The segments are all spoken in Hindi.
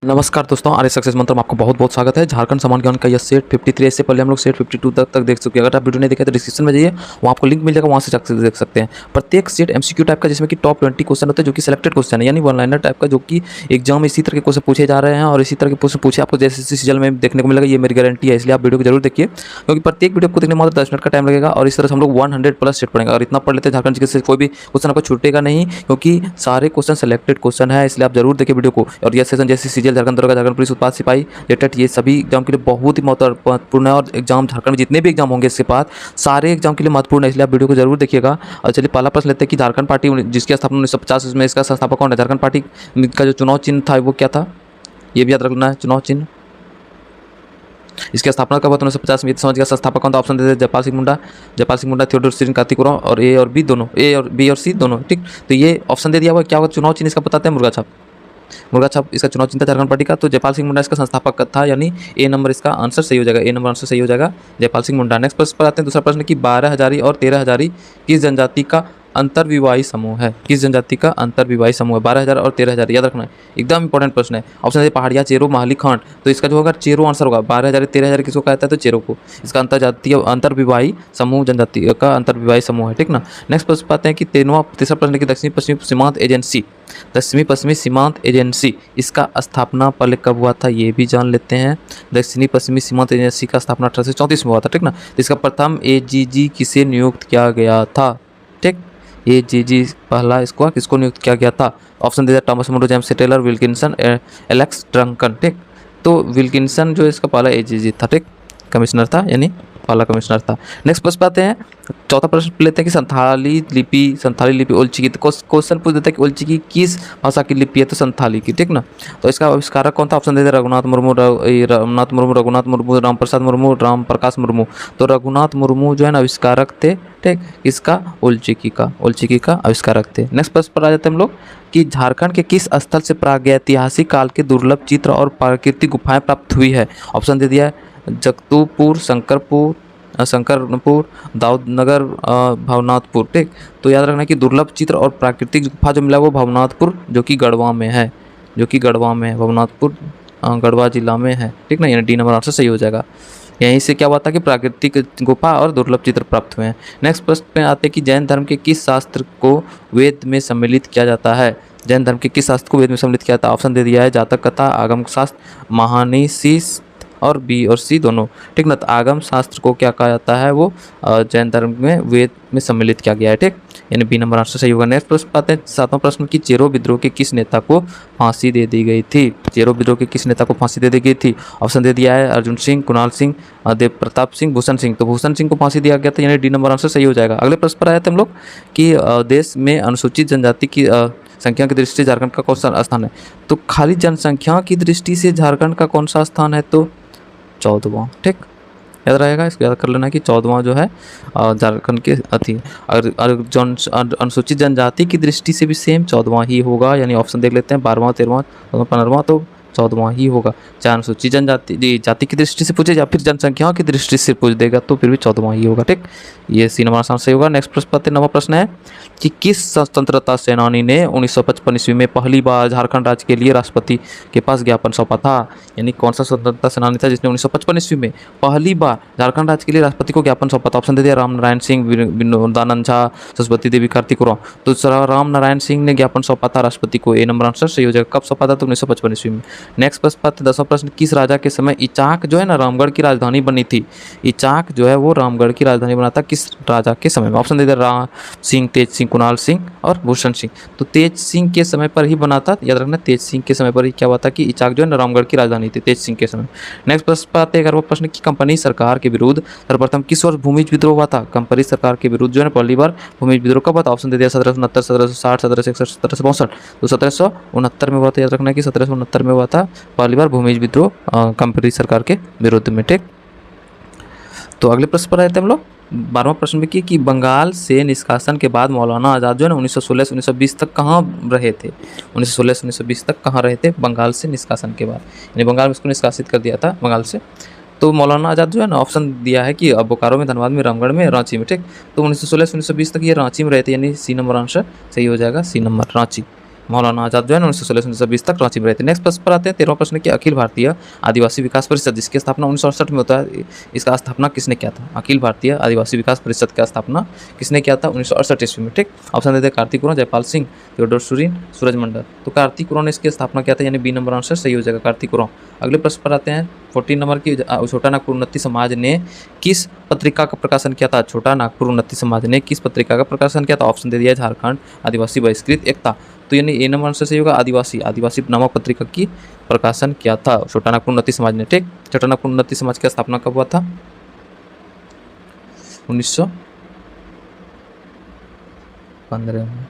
नमस्कार दोस्तों, आर्य सक्सेस मंत्र में आपको बहुत बहुत स्वागत है। झारखंड समान ज्ञान का यह सेट 53 इससे पहले हम लोग सेट 52 तक देख चुके हैं। अगर आप वीडियो नहीं देखे तो डिस्क्रिप्शन में जाइए, वहाँ आपको लिंक मिल जाएगा, वहाँ से जाकर देख सकते हैं। प्रत्येक सेट एमसीक्यू टाइप का, जिसमें कि टॉप 20 क्वेश्चन होते हैं, जो कि सिलेक्टेड क्वेश्चन है, यानी वन लाइनर टाइप का, जो कि एग्जाम में इसी तरह के क्वेश्चन पूछे जा रहे हैं और इसी तरह के क्वेश्चन पूछे आपको जैसे सीजन में देखने को मिलेगा। ये मेरी गारंटी है, इसलिए आप वीडियो को जरूर देखिए, क्योंकि प्रत्येक वीडियो को देखने में 10 मिनट का टाइम लगेगा और इस तरह से हम लोग 100+ सेट पढ़ेंगे। और इतना पढ़ लेते हैं झारखंड जी से कोई भी क्वेश्चन आपको छूटेगा नहीं, क्योंकि सारे क्वेश्चन सिलेक्टेड क्वेश्चन है, इसलिए आप जरूर देखिए वीडियो को। और यह सेशन जैसे सीजीएल, झारखंड दरोगा, झारखंड पुलिस, उत्पाद सिपाही, टेट, ये सभी एग्जाम के लिए बहुत ही महत्वपूर्ण है। और एग्जाम झारखंड में जितने भी एग्जाम होंगे इसके बाद सारे एग्जाम के लिए महत्वपूर्ण है, इसलिए आप वीडियो को जरूर देखिएगा। और चलिए पहला प्रश्न लेते हैं कि झारखंड पार्टी जिसकी स्थापना 1950 में, इसका संस्थापक कौन है? झारखंड पार्टी का जो चुनाव चिन्ह था वो क्या था, ये भी याद रखना है, चुनाव चिन्ह। इसकी स्थापना कब हुआ? 1950 में। समझ गया। संस्थापक कौन था? ऑप्शन देते जयपाल सिंह मुंडा, थियोडोर सिंह कार्तिक और ए और बी दोनों, ए और बी और सी दोनों, ठीक। तो ये ऑप्शन दे दिया हुआ। क्या होगा चुनाव चिन्ह इसका? बताते हैं, मुर्गा छाप इसका चुनाव चिन्ह था झारखंड पार्टी का। तो जयपाल सिंह मुंडा इसका संस्थापक था, यानी ए नंबर इसका आंसर सही हो जाएगा। ए नंबर आंसर सही हो जाएगा, जयपाल सिंह मुंडा। नेक्स्ट प्रश्न पर आते हैं। दूसरा प्रश्न कि 12 हजारी और 13 हजारी किस जनजाति का अंतर्विवाही समूह है? किस जनजाति का अंतर्विवाही समूह है? 12,000 और 13,000 याद रखना है, एकदम इंपॉर्टेंट प्रश्न है। ऑप्शन है पहाड़िया, चेरो, माहली, खांड। तो इसका जो होगा चेरो आंसर होगा। 12,000 13,000 किसको कहता है? तो चेरो को। इसका अंतर्विवाही समूह जनजाति का अंतर्विवाही समूह है, ठीक ना। नेक्स्ट प्रश्न पाते हैं कि तीसरा प्रश्न की दक्षिणी पश्चिमी सीमांत एजेंसी इसका स्थापना पहले कब हुआ था, ये भी जान लेते हैं। दक्षिणी पश्चिमी सीमांत एजेंसी का स्थापना 1834 में हुआ था, ठीक ना। तो इसका प्रथम एजीजी किसे नियुक्त किया गया था, ठीक। एजीजी पहला इसको किसको नियुक्त किया गया था? ऑप्शन दे दिया, Thomas Munro, James Taylor, Wilkinson, Alex Duncan, ठीक। तो विल्किंसन जो इसका पहला एजीजी था, ठीक, कमिश्नर था, यानी पहला कमिश्नर था। नेक्स्ट प्रश्न पाते हैं। चौथा प्रश्न लेते हैं कि संथाली लिपि उल्ची की। तो क्वेश्चन पूछ देता है कि उल्ची की किस भाषा की लिपि है? तो संथाली की, ठीक ना। तो इसका आविष्कारक कौन था? ऑप्शन दे दे रघुनाथ मुर्मू, राम प्रसाद मुर्मू, राम प्रकाश मुर्मू। तो रघुनाथ मुर्मू जो है ना आविष्कारक थे, ठीक। इसका उल्चिकी का आविष्कारक थे। नेक्स्ट प्रश्न पर आ जाते हैं हम लोग कि झारखंड के किस स्थल से प्रागैतिहासिक काल के दुर्लभ चित्र और प्राकृतिक गुफाएं प्राप्त हुई है? ऑप्शन दे दिया है जगतूपुर, शंकरपुर, दाऊदनगर, भवनाथपुर, ठीक। तो याद रखना कि दुर्लभ चित्र और प्राकृतिक गुफा जो मिला वो भवनाथपुर, जो कि गढ़वा में है, भवनाथपुर गढ़वा जिला में है, ठीक ना। यानी डी नंबर आंसर सही हो जाएगा। यहीं से क्या हुआ था कि प्राकृतिक गुफा और दुर्लभ चित्र प्राप्त हुए हैं। नेक्स्ट प्रश्न पे आते हैं कि जैन धर्म के किस शास्त्र को वेद में सम्मिलित किया जाता है? जैन धर्म के किस शास्त्र को वेद में सम्मिलित किया जाता है? ऑप्शन दे दिया है जातक कथा, आगम शास्त्र, महानीशीस और बी और सी दोनों, ठीक ना। तो आगम शास्त्र को क्या कहा जाता है? वो जैन धर्म में वेद में सम्मिलित किया गया है, ठीक, यानी बी नंबर आंसर सही होगा। नेक्स्ट प्रश्न पाते हैं, सातवां प्रश्न कि चेरो विद्रोह के किस नेता को फांसी दे दी गई थी? चेरो विद्रोह के किस नेता को फांसी दे दी गई थी? ऑप्शन दे दिया है अर्जुन सिंह, कुणाल सिंह, देव प्रताप सिंह, भूषण सिंह। तो भूषण सिंह को फांसी दिया गया था, यानी डी नंबर आंसर सही हो जाएगा। अगले प्रश्न पर आए थे हम लोग कि देश में अनुसूचित जनजाति की संख्या की दृष्टि से झारखंड का कौन सा स्थान है? तो खाली जनसंख्या की दृष्टि से झारखंड का कौन सा स्थान है? तो 14वां, ठीक, याद रहेगा, इसको याद कर लेना कि 14वां जो है झारखंड के अति। और अनुसूचित जनजाति की दृष्टि से भी सेम 14वां ही होगा, यानी ऑप्शन देख लेते हैं 12वां, 13वां, 15वां, तो 14वां ही होगा। चाहे अनुसूचित जाति की दृष्टि से पूछे या फिर जनसंख्या की दृष्टि से पूछ देगा तो फिर भी 14वां ही होगा, ठीक। ये सी नंबर आंसर सही होगा। नेक्स्ट प्रश्न पाते हैं। 9वां प्रश्न है कि किस स्वतंत्रता सेनानी ने 1955 ईस्वी में पहली बार झारखंड राज्य के लिए राष्ट्रपति के पास ज्ञापन सौंपा था? यानी कौन सा स्वतंत्रता सेनानी था जिसने 1955 ईस्वी में पहली बार झारखंड राज्य के लिए राष्ट्रपति को ज्ञापन सौंपा था? ऑप्शन दे दिया राम नारायण सिंह, विनोदानंद झा, सरस्वती देवी, कार्तिक उरांव। तो राम नारायण सिंह ने ज्ञापन सौंपा था राष्ट्रपति को, ए नंबर आंसर सही हो जाएगा। कब सौंपा था? तो 1955 ईस्वी में। नेक्स्ट प्रश्न पाते 10वां प्रश्न, किस राजा के समय इचाक जो है ना रामगढ़ की राजधानी बनी थी? इचाक जो है वो रामगढ़ की राजधानी बना था किस राजा के समय में? ऑप्शन दे दिया राम सिंह, तेज सिंह, कुणाल सिंह और भूषण सिंह। तो तेज सिंह के समय पर ही बना था, याद रखना, तेज सिंह के समय पर ही क्या हुआ था कि इचाक जो है ना रामगढ़ की राजधानी थी तेज सिंह के समय। नेक्स्ट प्रश्न पाते हैं 11वां प्रश्न की कंपनी सरकार के विरुद्ध सर्वप्रथम किस वर्ष भूमिज विद्रोह हुआ था? कंपनी सरकार के विरुद्ध जो है पहली बार भूमिज विद्रोह कब हुआ था? ऑप्शन दे दिया 1769, 1760, 1761, 1762। तो 1769 में हुआ था, याद रखना कि 1769 में हुआ था पहली बार भूमिज विद्रोह कंपनी सरकार के विरुद्ध में, ठीक। तो अगले प्रश्न पर आए थे हम लोग 12वां प्रश्न में कि बंगाल से निष्कासन के बाद मौलाना आज़ाद जो है ना 1916 से 1920 तक कहाँ रहे थे? 1916 से 1920 तक कहाँ रहे थे बंगाल से निष्कासन के बाद? यानी बंगाल में इसको निष्कासित कर दिया था बंगाल से। तो मौलाना आज़ाद जो है ना ऑप्शन दिया है कि बोकारो में, धनबाद में, रामगढ़ में, रांची में, ठीक। तो 1916 से 1920 तक ये रांची में रहे थे, यानी सी नंबर आंसर सही हो जाएगा, सी नंबर रांची। मौलाना आजाद जो है 1916 तक रांची में रहते। नेक्स्ट प्रश्न पर आते हैं 13वां प्रश्न कि अखिल भारतीय आदिवासी विकास परिषद जिसकी स्थापना 1968 में होता है, इसका स्थापना किसने किया था? अखिल भारतीय आदिवासी विकास परिषद का स्थापना किसने किया था? 1968 ईस्वी में। ठीक, ऑप्शन देते हैं कार्तिक उरांव, जयपाल सिंह, थियोडोर सुरीन, सूरज मंडल। तो कार्तिक उरांव ने इसकी स्थापना किया था, यानी बी नंबर आंसर सही हो जाएगा, कार्तिक उरांव। अगले प्रश्न पर आते हैं 14 नंबर की छोटा नागपुर उन्नति समाज ने किस पत्रिका का प्रकाशन किया था? छोटा नागपुर उन्नति समाज ने किस पत्रिका का प्रकाशन किया था? ऑप्शन दे दिया झारखंड आदिवासी बहिष्कृत एकता। तो यानी ए नंबर आंसर सही होगा, आदिवासी नामक पत्रिका की प्रकाशन किया था छोटा नागपुर उन्नति समाज ने। ठीक, छोटा नागपुर उन्नति समाज की स्थापना कब हुआ था? 1915 में।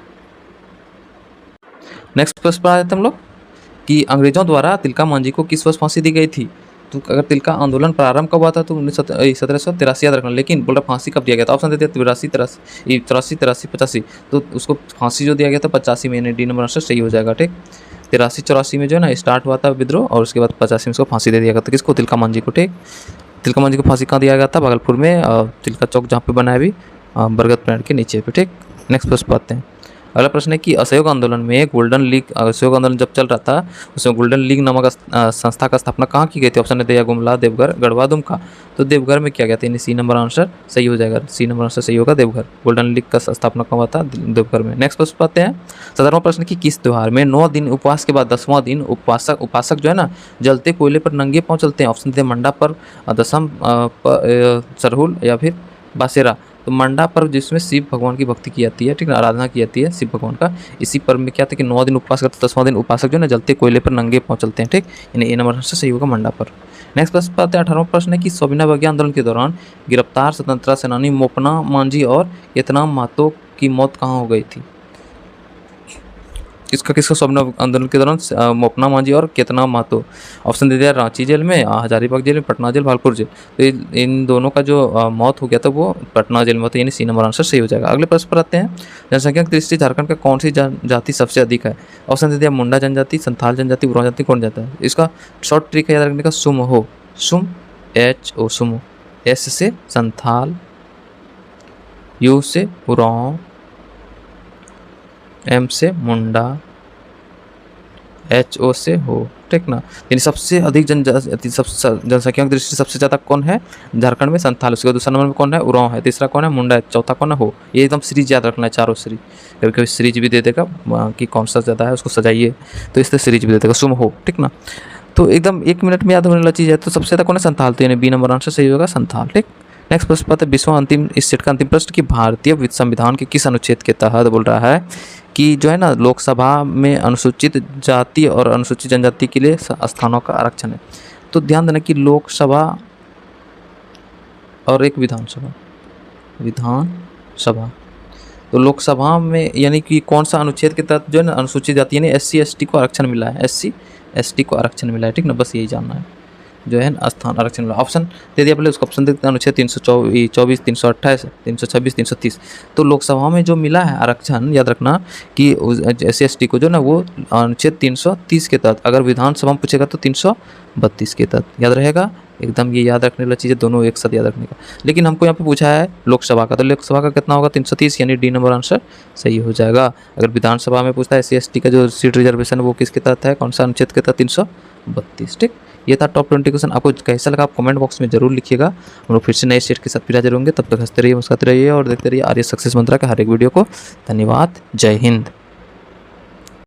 नेक्स्ट प्रश्न पर आते हैं हम लोग कि अंग्रेजों द्वारा तिलका मांझी को किस वर्ष फांसी दी गई थी? तो अगर तिलका आंदोलन प्रारंभ कब हुआ था तो 1783 याद रखना, लेकिन बोल रहा फांसी कब दिया गया था? ऑप्शन देते हैं 83, 85। तो उसको फांसी जो दिया गया था 85 में, यानी डी नंबर आंसर सही हो जाएगा। ठीक, 83-84 में जो है ना स्टार्ट हुआ था विद्रोह, और उसके बाद 85 में उसको फांसी दे दिया गया था। किसको? तिलका मांझी को। ठीक, तिलका मांझी को फांसी कहाँ दिया गया था? भागलपुर में, तिलका चौक जहाँ पे बना है अभी, बरगद पेड़ के नीचे पे। ठीक, नेक्स्ट प्रश्न पर आते हैं। अगला प्रश्न है कि असहयोग आंदोलन में गोल्डन लीग, असहयोग आंदोलन जब चल रहा था उसमें गोल्डन लीग नामक संस्था का स्थापना कहाँ की गई थी? ऑप्शन है गुमला, देवघर, गढ़वा, दुमका। तो देवघर में किया गया था, यानी सी नंबर आंसर सही हो जाएगा, सी नंबर आंसर सही होगा, देवघर। गोल्डन लीग का स्थापना कब हुआ था? देवघर में। नेक्स्ट प्रश्न पाते हैं 17वां प्रश्न की किस त्योहार में 9 दिन उपवास के बाद 10वां दिन उपासक जो है ना जलते कोयले पर नंगे पाँव चलते हैं? ऑप्शन थे मंडा पर्व, दशम सरहुल या फिर बासेरा। तो मंडा पर्व जिसमें शिव भगवान की भक्ति की जाती है, ठीक है, आराधना की जाती है शिव भगवान का। इसी पर्व में क्या था कि 9 दिन उपवास करते, 10वां दिन उपासक जो है ना जलते कोयले पर नंगे पाँव चलते हैं। ठीक, यानी ए नंबर से सही होगा मंडा पर्व। नेक्स्ट प्रश्न पर आते हैं 18वां प्रश्न है कि स्वाभिनव आंदोलन के दौरान गिरफ्तार स्वतंत्रता सेनानी मोपना मांझी और केतनाम महतो की मौत कहाँ हो गई थी? किसका स्वाभिनव आंदोलन के दौरान मोपना मांझी और केतनाम महतो। ऑप्शन दे दिया रांची जेल में, हजारीबाग जेल में, पटना जेल, भागलपुर जेल। तो इन दोनों का जो मौत हो गया था वो पटना जेल में होता है, यानी सी नंबर आंसर सही हो जाएगा। अगले प्रश्न पर आते हैं जनसंख्या की दृष्टि झारखंड का कौन सी जाति सबसे अधिक है? ऑप्शन दे दिया मुंडा जनजाति, संथाल जनजाति, उरांव जनजाति, कौन जाता है? इसका शॉर्ट ट्रिक है याद रखने का, सुम हो, सुम, HO सुमो, S से संथाल, U से उरांव, M से मुंडा, HO से हो। ठीक ना, यानी सबसे अधिक जनसंख्या की दृष्टि से सबसे ज़्यादा कौन है झारखंड में? संथाल। उसके दूसरा नंबर में कौन है? उरांव है। तीसरा कौन है? मुंडा है। चौथा कौन है? हो। ये एकदम सीरीज याद रखना है, चारों सीरीज। कभी कभी सीरीज भी दे देगा कि कौन सा ज़्यादा है, उसको सजाइए, तो इससे सीरीज भी दे देगा, सुम हो। ठीक ना, तो एकदम 1 मिनट में याद होने वाला चीज़ है। तो सबसे ज़्यादा कौन है? संथाल। तो यानी बी नंबर आंसर सही होगा, संथाल। ठीक, नेक्स्ट प्रश्न पर विश्व अंतिम इस सेट का अंतिम प्रश्न कि भारतीय संविधान के किस अनुच्छेद के तहत बोल रहा है कि जो है ना लोकसभा में अनुसूचित जाति और अनुसूचित जनजाति के लिए स्थानों का आरक्षण है? तो ध्यान देना कि लोकसभा और एक विधानसभा, तो लोकसभा में यानी कि कौन सा अनुच्छेद के तहत जो है ना अनुसूचित जाति यानी SC ST को आरक्षण मिला है, SC ST को आरक्षण मिला है। ठीक ना, बस यही जानना है, जो है स्थान आरक्षण मिला। ऑप्शन दे दिया, पहले उसका ऑप्शन देखते हैं, अनुच्छेद 324, 328, 326, 330। तो लोकसभा में जो मिला है आरक्षण, याद रखना कि SC ST को जो ना वो अनुच्छेद 330 के तहत, अगर विधानसभा में पूछेगा तो 332 के तहत। याद रहेगा, एकदम ये याद रखने वाली चीज़ें दोनों एक साथ याद रखने का। लेकिन हमको यहाँ पे पूछा है लोकसभा का, तो लोकसभा का कितना होगा? 330, यानी डी नंबर आंसर सही हो जाएगा। अगर विधानसभा में पूछता है SC ST का जो सीट रिजर्वेशन वो किसके तहत है, कौन सा अनुच्छेद के तहत? 332। ठीक, ये था टॉप 20 क्वेश्चन। आपको कैसा लगा आप कमेंट बॉक्स में जरूर लिखिएगा। हम लोग फिर से नए सेट के साथ फिर हाजिर होंगे। तब तक हंसते रहिए, मुस्कुराते रहिए और देखते रहिए आर्य सक्सेस मंत्रा के हर एक वीडियो को। धन्यवाद, जय हिंद।